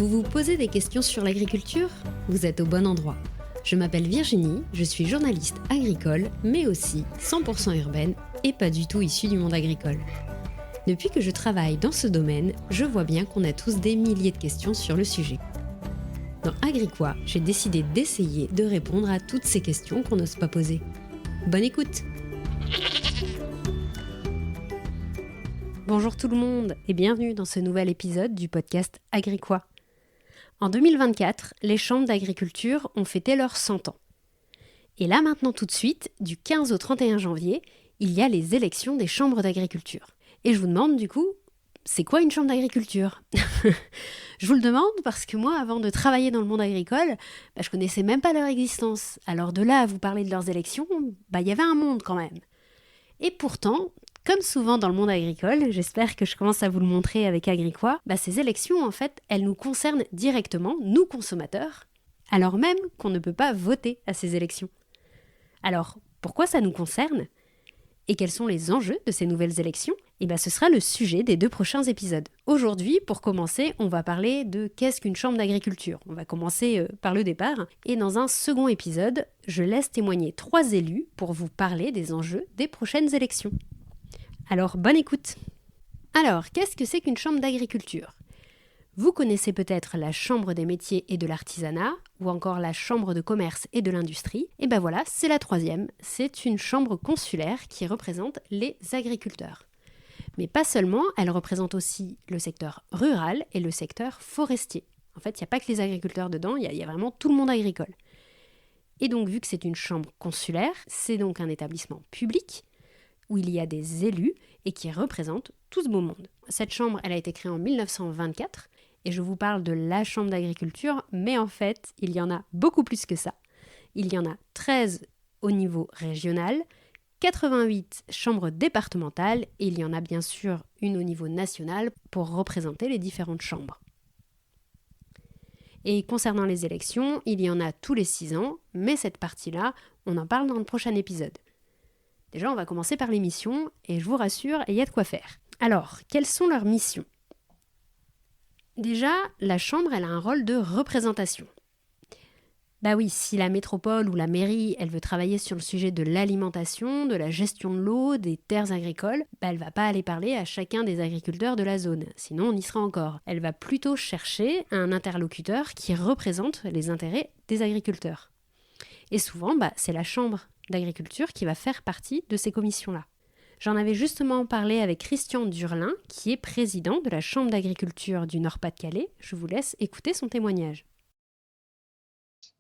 Vous vous posez des questions sur l'agriculture ? Vous êtes au bon endroit. Je m'appelle Virginie, je suis journaliste agricole, mais aussi 100% urbaine et pas du tout issue du monde agricole. Depuis que je travaille dans ce domaine, je vois bien qu'on a tous des milliers de questions sur le sujet. Dans Agriquois, j'ai décidé d'essayer de répondre à toutes ces questions qu'on n'ose pas poser. Bonne écoute! Bonjour tout le monde et bienvenue dans ce nouvel épisode du podcast Agriquois. En 2024, les chambres d'agriculture ont fêté leurs 100 ans. Et là maintenant tout de suite, du 15 au 31 janvier, il y a les élections des chambres d'agriculture. Et je vous demande du coup, c'est quoi une chambre d'agriculture ? Je vous le demande parce que moi, avant de travailler dans le monde agricole, je connaissais même pas leur existence. Alors de là à vous parler de leurs élections, il y avait un monde quand même. Et pourtant, comme souvent dans le monde agricole, j'espère que je commence à vous le montrer avec Agriquois, ces élections, en fait, elles nous concernent directement, nous consommateurs, alors même qu'on ne peut pas voter à ces élections. Alors, pourquoi ça nous concerne ? Et quels sont les enjeux de ces nouvelles élections ? Ce sera le sujet des 2 prochains épisodes. Aujourd'hui, pour commencer, on va parler de qu'est-ce qu'une chambre d'agriculture. On va commencer par le départ. Et dans un second épisode, je laisse témoigner 3 élus pour vous parler des enjeux des prochaines élections. Alors, bonne écoute. Alors, qu'est-ce que c'est qu'une chambre d'agriculture ? Vous connaissez peut-être la chambre des métiers et de l'artisanat, ou encore la chambre de commerce et de l'industrie. Et voilà, c'est la 3e. C'est une chambre consulaire qui représente les agriculteurs. Mais pas seulement, elle représente aussi le secteur rural et le secteur forestier. En fait, il n'y a pas que les agriculteurs dedans, il y a vraiment tout le monde agricole. Et donc, vu que c'est une chambre consulaire, c'est donc un établissement public où il y a des élus et qui représentent tout ce beau monde. Cette chambre, elle a été créée en 1924 et je vous parle de la chambre d'agriculture, mais en fait, il y en a beaucoup plus que ça. Il y en a 13 au niveau régional, 88 chambres départementales et il y en a bien sûr une au niveau national pour représenter les différentes chambres. Et concernant les élections, il y en a tous les 6 ans, mais cette partie-là, on en parle dans le prochain épisode. Déjà, on va commencer par les missions, et je vous rassure, il y a de quoi faire. Alors, quelles sont leurs missions ? Déjà, la chambre, elle a un rôle de représentation. Oui, si la métropole ou la mairie, elle veut travailler sur le sujet de l'alimentation, de la gestion de l'eau, des terres agricoles, elle va pas aller parler à chacun des agriculteurs de la zone, sinon on y sera encore. Elle va plutôt chercher un interlocuteur qui représente les intérêts des agriculteurs. Et souvent, c'est la chambre d'agriculture qui va faire partie de ces commissions-là. J'en avais justement parlé avec Christian Durlin, qui est président de la Chambre d'agriculture du Nord-Pas-de-Calais. Je vous laisse écouter son témoignage.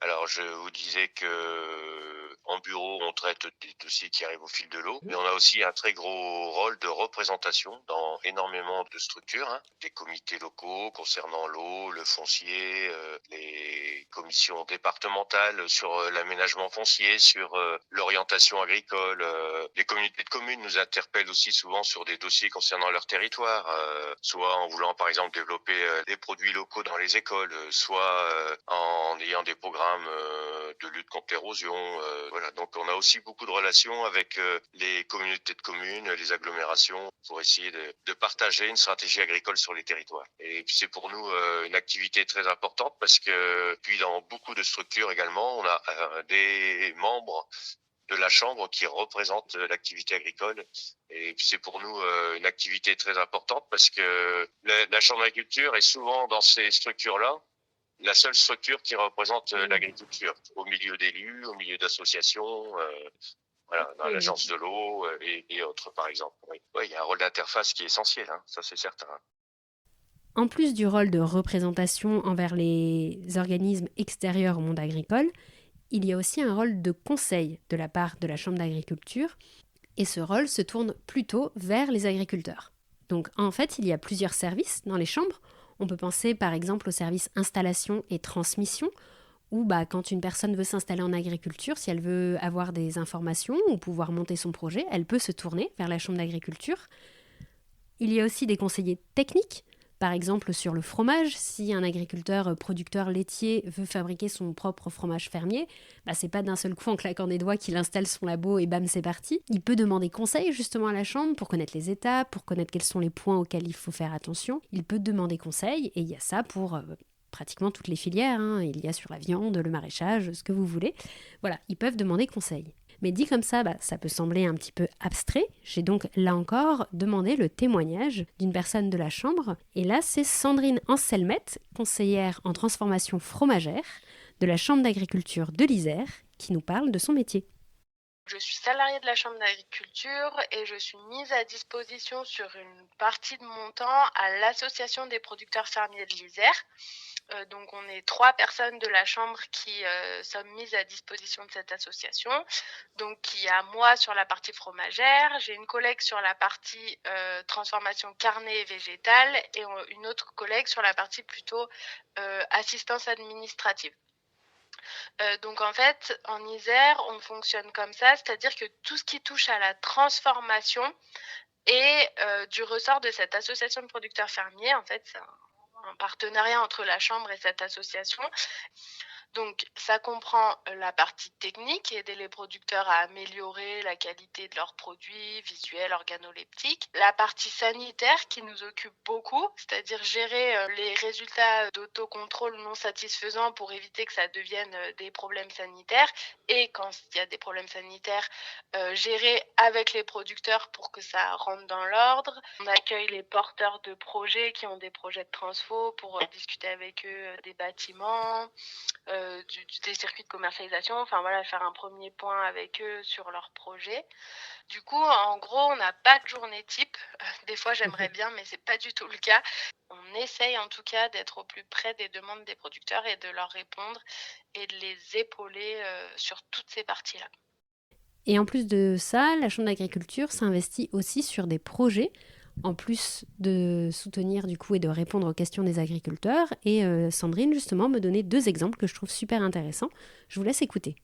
Alors, je vous disais que en bureau, on traite des dossiers qui arrivent au fil de l'eau, mais on a aussi un très gros rôle de représentation dans énormément de structures, des comités locaux concernant l'eau, le foncier, les commissions départementales sur l'aménagement foncier, sur l'orientation agricole. Les communautés de communes nous interpellent aussi souvent sur des dossiers concernant leur territoire, soit en voulant par exemple développer des produits locaux dans les écoles, soit en ayant des programmes de lutte contre l'érosion. Voilà, donc on a aussi beaucoup de relations avec les communautés de communes, les agglomérations, pour essayer de partager une stratégie agricole sur les territoires. Et puis c'est pour nous une activité très importante parce que puis dans beaucoup de structures également, on a des membres de la chambre qui représentent l'activité agricole. Et puis c'est pour nous une activité très importante parce que la chambre d'agriculture est souvent dans ces structures-là la seule structure qui représente l'agriculture, au milieu d'élus, au milieu d'associations, dans l'agence de l'eau et autres, par exemple. Oui, il y a un rôle d'interface qui est essentiel, ça c'est certain. En plus du rôle de représentation envers les organismes extérieurs au monde agricole, il y a aussi un rôle de conseil de la part de la Chambre d'agriculture, et ce rôle se tourne plutôt vers les agriculteurs. Donc en fait, il y a plusieurs services dans les chambres. On peut penser par exemple au service installation et transmission, où quand une personne veut s'installer en agriculture, si elle veut avoir des informations ou pouvoir monter son projet, elle peut se tourner vers la chambre d'agriculture. Il y a aussi des conseillers techniques, par exemple sur le fromage. Si un agriculteur producteur laitier veut fabriquer son propre fromage fermier, c'est pas d'un seul coup en claquant des doigts qu'il installe son labo et bam, c'est parti. Il peut demander conseil justement à la chambre pour connaître les étapes, pour connaître quels sont les points auxquels il faut faire attention. Il peut demander conseil et il y a ça pour pratiquement toutes les filières, hein. Il y a sur la viande, le maraîchage, ce que vous voulez. Voilà, ils peuvent demander conseil. Mais dit comme ça, ça peut sembler un petit peu abstrait. J'ai donc là encore demandé le témoignage d'une personne de la Chambre. Et là, c'est Sandrine Anselmette, conseillère en transformation fromagère de la Chambre d'agriculture de l'Isère, qui nous parle de son métier. Je suis salariée de la Chambre d'agriculture et je suis mise à disposition sur une partie de mon temps à l'Association des producteurs fermiers de l'Isère. Donc on est 3 personnes de la Chambre qui sommes mises à disposition de cette association. Donc il y a moi sur la partie fromagère, j'ai une collègue sur la partie transformation carnée et végétale et une autre collègue sur la partie plutôt assistance administrative. Donc en fait, en Isère, on fonctionne comme ça, c'est-à-dire que tout ce qui touche à la transformation est du ressort de cette association de producteurs fermiers. En fait, c'est un partenariat entre la Chambre et cette association. Donc ça comprend la partie technique, aider les producteurs à améliorer la qualité de leurs produits visuels, organoleptiques. La partie sanitaire qui nous occupe beaucoup, c'est-à-dire gérer les résultats d'autocontrôle non satisfaisants pour éviter que ça devienne des problèmes sanitaires. Et quand il y a des problèmes sanitaires, gérer avec les producteurs pour que ça rentre dans l'ordre. On accueille les porteurs de projets qui ont des projets de transfo pour discuter avec eux des bâtiments, des circuits de commercialisation, enfin voilà, faire un premier point avec eux sur leurs projets. Du coup, en gros, on n'a pas de journée type. Des fois, j'aimerais bien, mais c'est pas du tout le cas. On essaye en tout cas d'être au plus près des demandes des producteurs et de leur répondre et de les épauler sur toutes ces parties-là. Et en plus de ça, la Chambre d'agriculture s'investit aussi sur des projets, en plus de soutenir du coup et de répondre aux questions des agriculteurs. Et Sandrine, justement, me donnait 2 exemples que je trouve super intéressants. Je vous laisse écouter.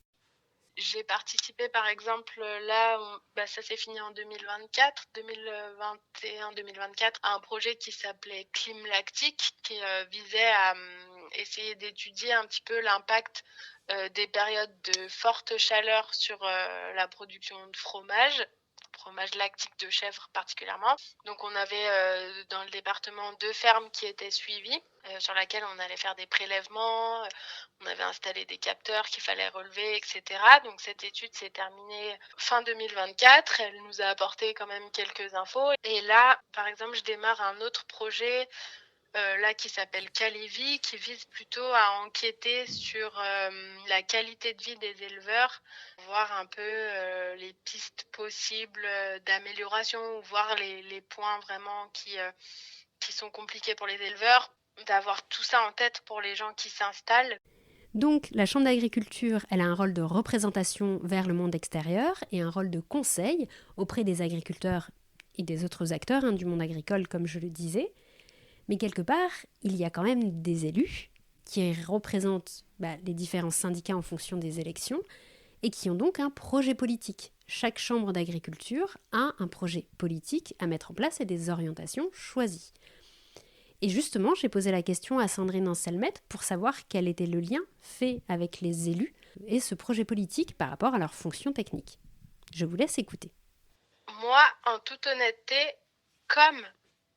J'ai participé par exemple là, ça s'est fini en 2021-2024, à un projet qui s'appelait Climlactique, qui visait à essayer d'étudier un petit peu l'impact des périodes de forte chaleur sur la production de fromage lactique de chèvre particulièrement. Donc on avait dans le département 2 fermes qui étaient suivies, sur laquelle on allait faire des prélèvements, on avait installé des capteurs qu'il fallait relever, etc. Donc cette étude s'est terminée fin 2024, elle nous a apporté quand même quelques infos. Et là, par exemple, je démarre un autre projet là qui s'appelle Calivi, qui vise plutôt à enquêter sur la qualité de vie des éleveurs, voir un peu les pistes possibles d'amélioration, voir les points vraiment qui sont compliqués pour les éleveurs, d'avoir tout ça en tête pour les gens qui s'installent. Donc, la Chambre d'agriculture, elle a un rôle de représentation vers le monde extérieur et un rôle de conseil auprès des agriculteurs et des autres acteurs du monde agricole, comme je le disais. Mais quelque part, il y a quand même des élus qui représentent les différents syndicats en fonction des élections et qui ont donc un projet politique. Chaque chambre d'agriculture a un projet politique à mettre en place et des orientations choisies. Et justement, j'ai posé la question à Sandrine Anselmette pour savoir quel était le lien fait avec les élus et ce projet politique par rapport à leurs fonctions techniques. Je vous laisse écouter. Moi, en toute honnêteté, comme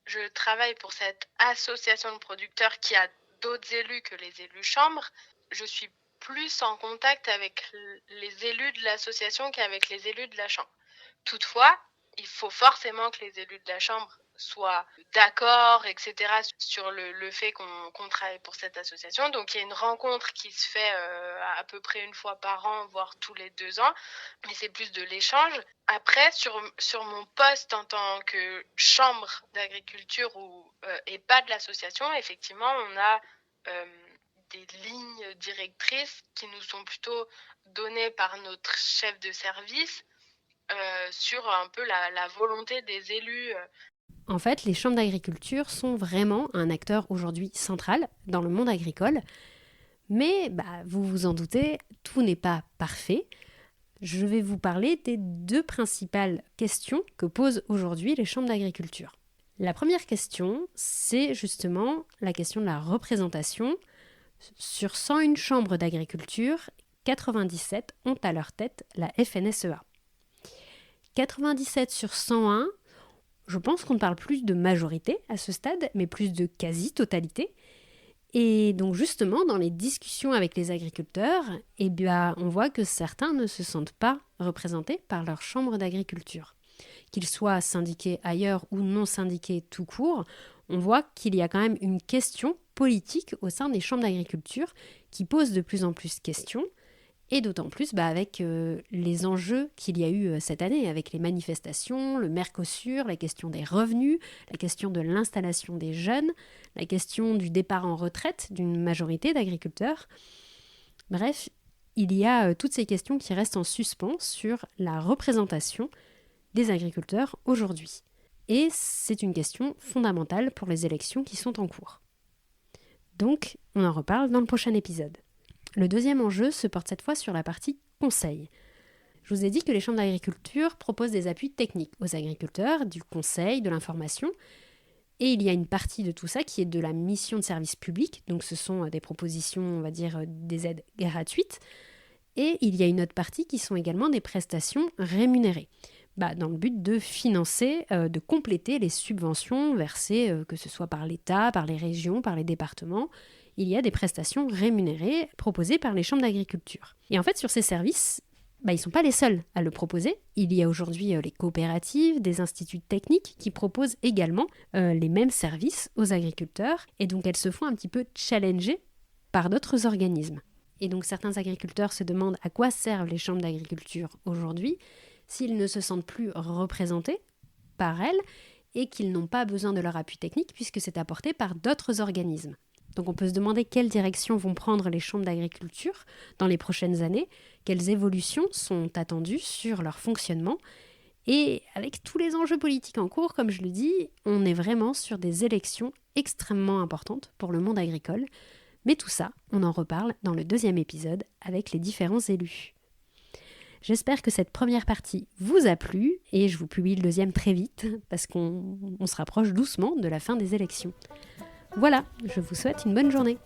je travaille pour cette association de producteurs qui a d'autres élus que les élus chambres, je suis plus en contact avec les élus de l'association qu'avec les élus de la chambre. Toutefois, il faut forcément que les élus de la chambre soient d'accord, etc., sur le fait qu'on travaille pour cette association. Donc il y a une rencontre qui se fait à peu près une fois par an, voire tous les 2 ans, mais c'est plus de l'échange. Après, sur mon poste en tant que chambre d'agriculture et pas de l'association, effectivement, on a des lignes directrices qui nous sont plutôt données par notre chef de service sur un peu la volonté des élus. En fait, les chambres d'agriculture sont vraiment un acteur aujourd'hui central dans le monde agricole. Mais vous vous en doutez, tout n'est pas parfait. Je vais vous parler des 2 principales questions que posent aujourd'hui les chambres d'agriculture. La première question, c'est justement la question de la représentation. Sur 101 chambres d'agriculture, 97 ont à leur tête la FNSEA. 97 sur 101, je pense qu'on ne parle plus de majorité à ce stade, mais plus de quasi-totalité. Et donc justement, dans les discussions avec les agriculteurs, on voit que certains ne se sentent pas représentés par leur chambre d'agriculture. Qu'ils soient syndiqués ailleurs ou non syndiqués tout court, on voit qu'il y a quand même une question politique au sein des chambres d'agriculture qui pose de plus en plus de questions, et d'autant plus avec les enjeux qu'il y a eu cette année, avec les manifestations, le Mercosur, la question des revenus, la question de l'installation des jeunes, la question du départ en retraite d'une majorité d'agriculteurs. Bref, il y a toutes ces questions qui restent en suspens sur la représentation des agriculteurs aujourd'hui. Et c'est une question fondamentale pour les élections qui sont en cours. Donc, on en reparle dans le prochain épisode. Le deuxième enjeu se porte cette fois sur la partie conseil. Je vous ai dit que les chambres d'agriculture proposent des appuis techniques aux agriculteurs, du conseil, de l'information. Et il y a une partie de tout ça qui est de la mission de service public. Donc ce sont des propositions, on va dire, des aides gratuites. Et il y a une autre partie qui sont également des prestations rémunérées. Dans le but de financer, de compléter les subventions versées, que ce soit par l'État, par les régions, par les départements. Il y a des prestations rémunérées proposées par les chambres d'agriculture. Et en fait, sur ces services, ils ne sont pas les seuls à le proposer. Il y a aujourd'hui les coopératives, des instituts techniques qui proposent également les mêmes services aux agriculteurs. Et donc, elles se font un petit peu challenger par d'autres organismes. Et donc, certains agriculteurs se demandent à quoi servent les chambres d'agriculture aujourd'hui s'ils ne se sentent plus représentés par elles et qu'ils n'ont pas besoin de leur appui technique puisque c'est apporté par d'autres organismes. Donc on peut se demander quelle direction vont prendre les chambres d'agriculture dans les prochaines années, quelles évolutions sont attendues sur leur fonctionnement. Et avec tous les enjeux politiques en cours, comme je le dis, on est vraiment sur des élections extrêmement importantes pour le monde agricole. Mais tout ça, on en reparle dans le deuxième épisode avec les différents élus. J'espère que cette première partie vous a plu et je vous publie le deuxième très vite parce qu'on se rapproche doucement de la fin des élections. Voilà, je vous souhaite une bonne journée.